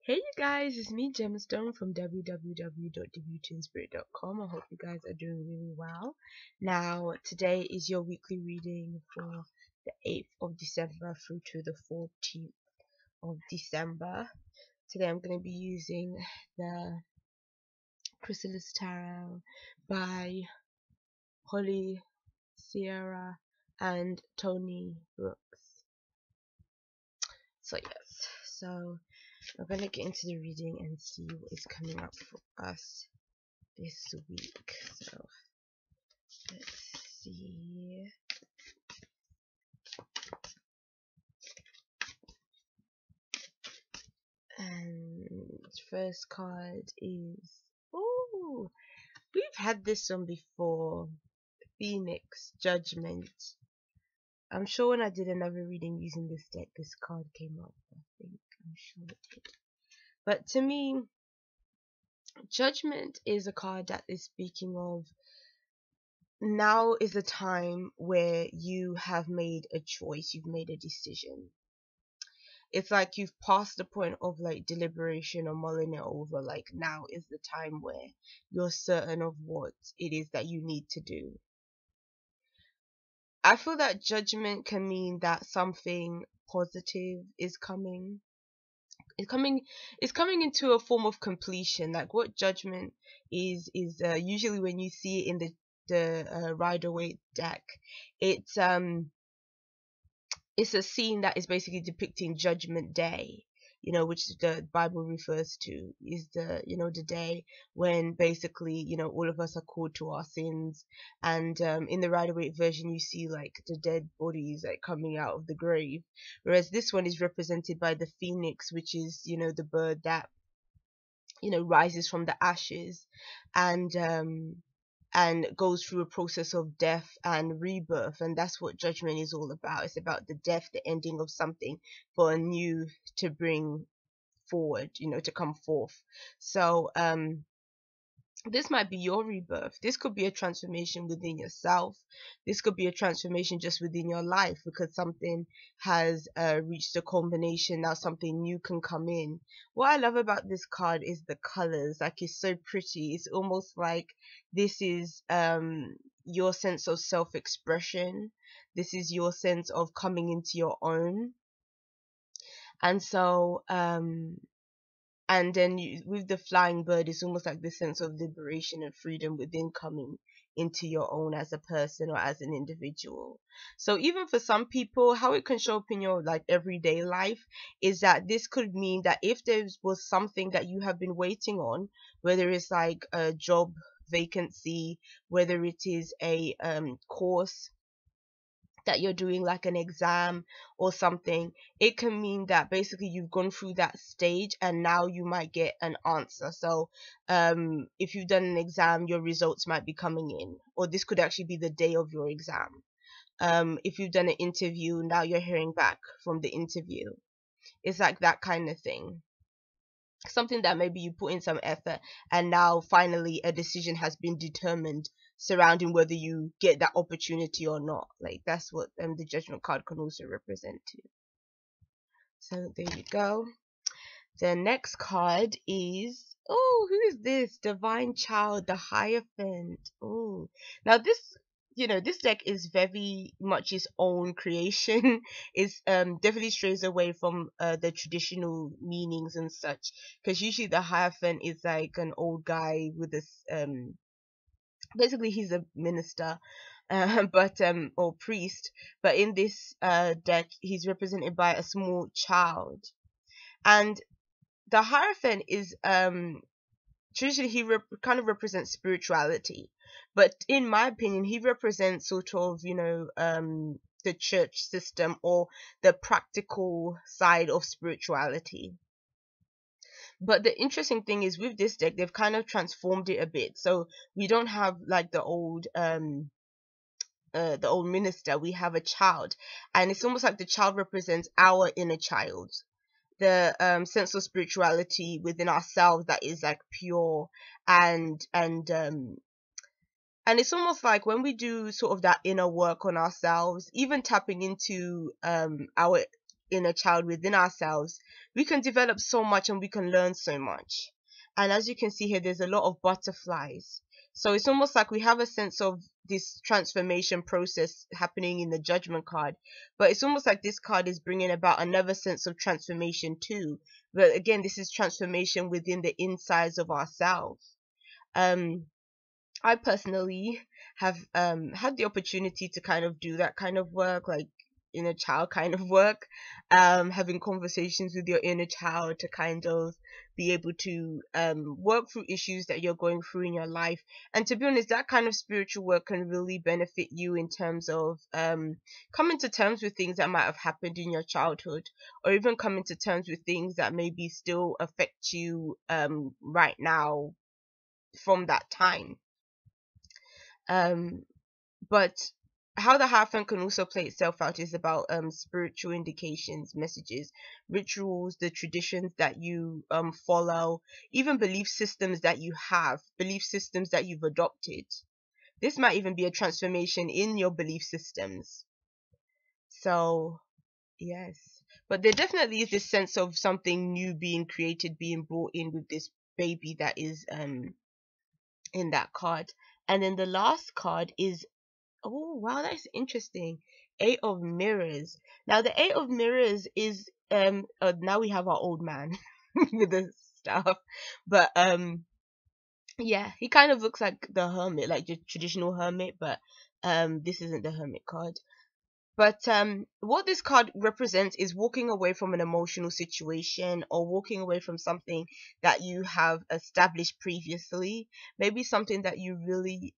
Hey you guys, it's me Gemstone from www.thebeautyinspirit.com. I hope you guys are doing really well. Now, today is your weekly reading for the 8th of December through to the 14th of December. Today I'm going to be using the Chrysalis Tarot by Holly, Sierra and Tony Brooks. So yes, we're going to get into the reading and see what is coming up for us this week. So let's see. And first card is, oh, we've had this one before. Phoenix Judgment. I'm sure when I did another reading using this deck, this card came up. I'm sure it did. But to me, Judgment is a card that is speaking of now is the time where you have made a choice, you've made a decision. It's like you've passed the point of like deliberation or mulling it over. Like now is the time where you're certain of what it is that you need to do. I feel that Judgment can mean that something positive is coming. It's coming into a form of completion. Like what Judgment is usually when you see it in the Rider-Waite deck, it's a scene that is basically depicting Judgment Day, which the Bible refers to, is the day when basically, all of us are called to our sins. And in the Rider-Waite version, you see like the dead bodies like coming out of the grave, whereas this one is represented by the phoenix, which is, the bird that, rises from the ashes and goes through a process of death and rebirth. And that's what Judgment is all about. It's about the death, the ending of something for a new to bring forward, to come forth. So this might be your rebirth. This could be a transformation within yourself. This could be a transformation just within your life, because something has reached a culmination. Now something new can come in. What I love about this card is the colors. Like, it's so pretty. It's almost like this is your sense of self-expression. This is your sense of coming into your own. And so and then with the flying bird, it's almost like this sense of liberation and freedom within coming into your own as a person or as an individual. So even for some people, how it can show up in your like everyday life is that this could mean that if there was something that you have been waiting on, whether it's like a job vacancy, whether it is a course that you're doing, like an exam or something, it can mean that basically you've gone through that stage and now you might get an answer. So if you've done an exam, your results might be coming in, or this could actually be the day of your exam. If you've done an interview, now you're hearing back from the interview. It's like that kind of thing. Something that maybe you put in some effort and now finally a decision has been determined surrounding whether you get that opportunity or not. Like that's what the Judgment card can also represent too. So there you go. The next card is, oh, who is this? Divine Child, the Hierophant. Oh, now this deck is very much its own creation. It's definitely strays away from the traditional meanings and such, because usually the Hierophant is like an old guy with this basically he's a minister, but or priest, but in this deck he's represented by a small child. And the Hierophant is traditionally he kind of represents spirituality, but in my opinion he represents sort of the church system or the practical side of spirituality. But the interesting thing is with this deck they've kind of transformed it a bit, so we don't have like the old minister. We have a child, and it's almost like the child represents our inner child, the sense of spirituality within ourselves that is like pure and it's almost like when we do sort of that inner work on ourselves, even tapping into our inner child within ourselves, we can develop so much and we can learn so much. And as you can see here, there's a lot of butterflies. So it's almost like we have a sense of this transformation process happening in the judgment card, but it's almost like this card is bringing about another sense of transformation too. But again, this is transformation within the insides of ourselves. um I personally have had the opportunity to kind of do that kind of work, like inner child kind of work, having conversations with your inner child to kind of be able to work through issues that you're going through in your life. And to be honest, that kind of spiritual work can really benefit you in terms of coming to terms with things that might have happened in your childhood, or even coming to terms with things that maybe still affect you right now from that time. um but how the hierophant can also play itself out is about spiritual indications, messages, rituals, the traditions that you follow, even belief systems that you have, belief systems that you've adopted. This might even be a transformation in your belief systems. So yes, but there definitely is this sense of something new being created, being brought in with this baby that is in that card. And then the last card is, oh wow, that's interesting. Eight of Mirrors. Now the Eight of Mirrors is now we have our old man with the stuff. But yeah, he kind of looks like the hermit, like the traditional hermit, but this isn't the hermit card. But what this card represents is walking away from an emotional situation, or walking away from something that you have established previously. Maybe something that you really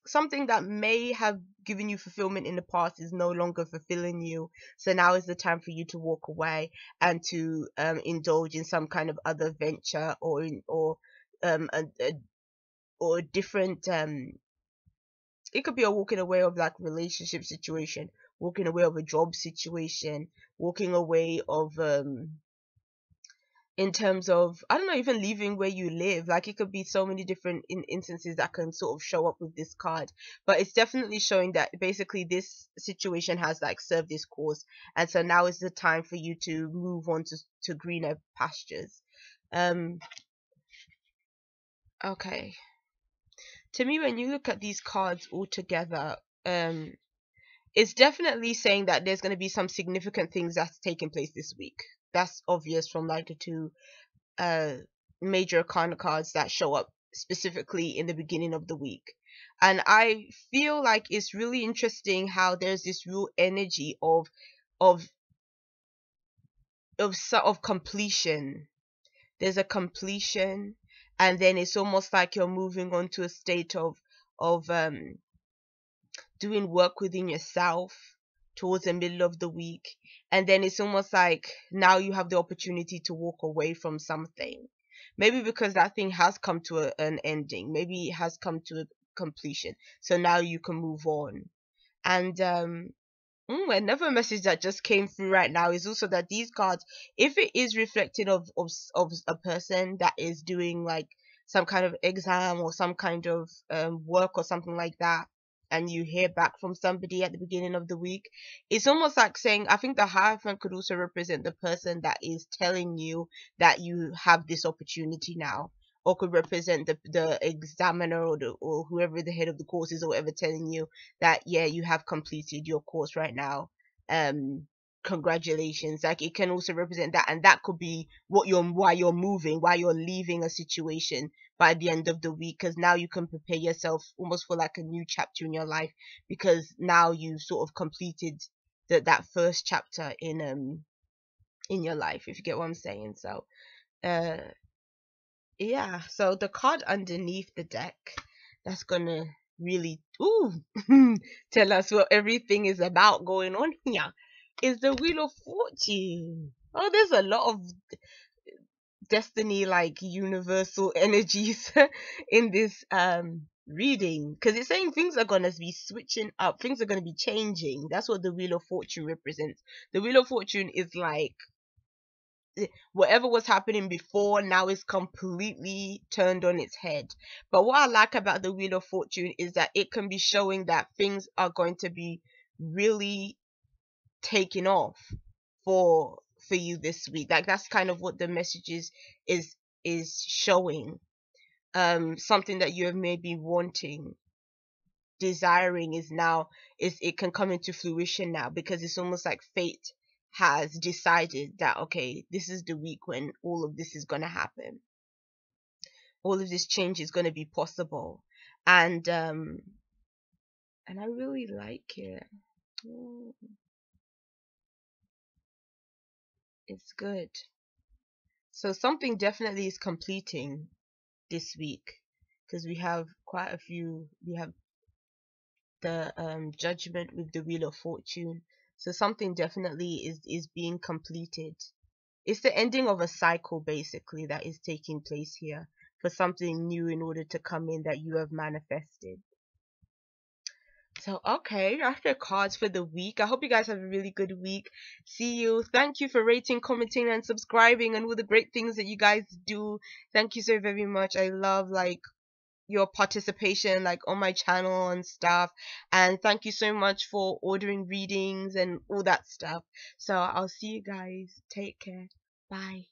something that may have given you fulfillment in the past is no longer fulfilling you. So now is the time for you to walk away and to indulge in some kind of other venture, or um a, or a different it could be a walking away of like relationship situation, walking away of a job situation, walking away of in terms of, I don't know, even leaving where you live. Like it could be so many different instances that can sort of show up with this card, but it's definitely showing that basically this situation has like served this cause, and so now is the time for you to move on to greener pastures. um okay, to me, when you look at these cards all together, it's definitely saying that there's going to be some significant things that's taking place this week. That's obvious from like the two uh major arcana cards that show up specifically in the beginning of the week. And I feel like it's really interesting how there's this real energy of of completion. There's a completion, and then it's almost like you're moving on to a state of doing work within yourself towards the middle of the week. And then it's almost like now you have the opportunity to walk away from something, maybe because that thing has come to an ending, maybe it has come to a completion, so now you can move on. And another message that just came through right now is also that these cards, if it is reflecting of a person that is doing like some kind of exam or some kind of work or something like that, and you hear back from somebody at the beginning of the week, it's almost like saying, I think the Hierophant could also represent the person that is telling you that you have this opportunity now, or could represent the examiner, or whoever the head of the course is, or whatever, telling you that yeah, you have completed your course right now. um Congratulations. Like it can also represent that, and that could be what you're why you're moving, why you're leaving a situation by the end of the week, because now you can prepare yourself almost for like a new chapter in your life, because now you sort of completed that first chapter in your life, if you get what I'm saying. So uh yeah, so the card underneath the deck that's gonna really tell us what everything is about going on here is the Wheel of Fortune. Oh, there's a lot of destiny, like universal energies in this reading, because it's saying things are gonna be switching up, things are gonna be changing. That's what the Wheel of Fortune represents. The Wheel of Fortune is like whatever was happening before now is completely turned on its head. But what I like about the Wheel of Fortune is that it can be showing that things are going to be really taking off for you this week. Like that's kind of what the message is showing. Something that you have maybe wanting, desiring, is now, is it can come into fruition now, because it's almost like fate has decided that, okay, this is the week when all of this is going to happen, all of this change is going to be possible. And I really like it. It's good. So something definitely is completing this week, because we have quite a few. We have the judgment with the wheel of fortune. So something definitely is being completed. It's the ending of a cycle basically that is taking place here, for something new in order to come in that you have manifested. So, okay, that's the cards for the week. I hope you guys have a really good week. See you. Thank you for rating, commenting, and subscribing, and all the great things that you guys do. Thank you so very much. I love, like, your participation, like, on my channel and stuff. And thank you so much for ordering readings and all that stuff. So, I'll see you guys. Take care. Bye.